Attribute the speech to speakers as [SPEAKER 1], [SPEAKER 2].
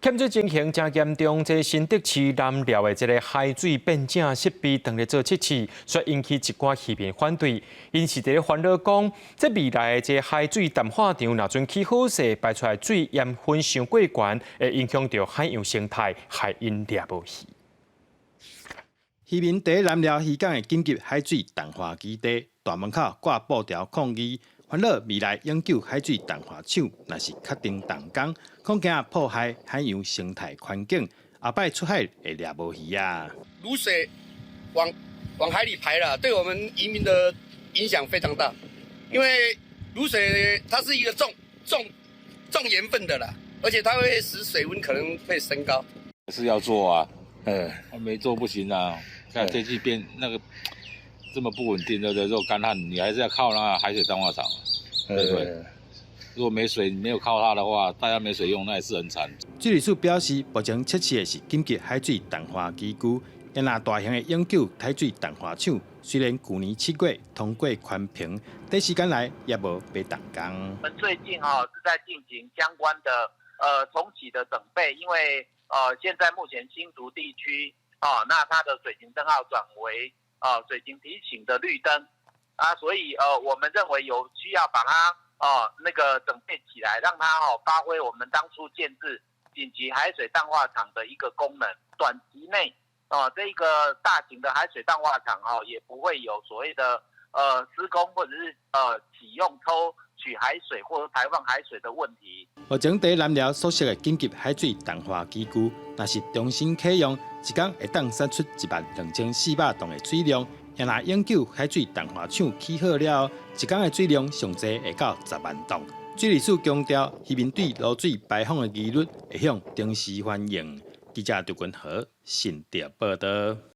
[SPEAKER 1] 欠水情形真严重，这新德市南寮的这个海水变正设备当咧做测试，却引起一寡渔民反对。因是伫咧烦恼讲，这未来的这海水淡化厂若准起好势，排出来水盐分伤过悬，会影响到海洋生态，害因掠无去。
[SPEAKER 2] 渔民伫南寮渔港的紧急海水淡化基地大门口挂布条抗议。烦恼未来永久海水淡化厂，若是确定动工，恐惊破坏海洋生态环境，后摆出海会掠无鱼啊！
[SPEAKER 3] 卤水往海里排了，对我们渔民的影响非常大，因为卤水它是一个重盐分的啦，而且它会使水温可能会升高。
[SPEAKER 4] 是要做啊，没做不行啊！看天气变那个。这么不稳定的肉干旱，你还是要靠那个海水淡化厂，对不对？如果没水，你没有靠它的话，大家没水用，那也是很惨。
[SPEAKER 2] 水利署表示，目前测试的是紧急海水淡化机构，因那大型的永久海水淡化厂，虽然去年7月通过环评，短时间内也无被动工。
[SPEAKER 5] 我们最近是在进行相关的重启的准备，因为现在目前新竹地区那它的水情灯号转为水情提醒的绿灯啊，所以我们认为有需要把它那个整备起来，让它发挥我们当初建制紧急海水淡化厂的一个功能。短期内这个大型的海水淡化厂也不会有所谓的施工或者是启用抽取海水或排放海水的问题。
[SPEAKER 2] 目前在南寮所设的紧急海水淡化机构，若是重新启用，一天会当产出12400吨的水量。若那永久海水淡化厂起好了，一天的水量上济会到10万吨。水利署强调，渔民对污水排放的疑虑会向重视反映。记者杜君和新竹报道。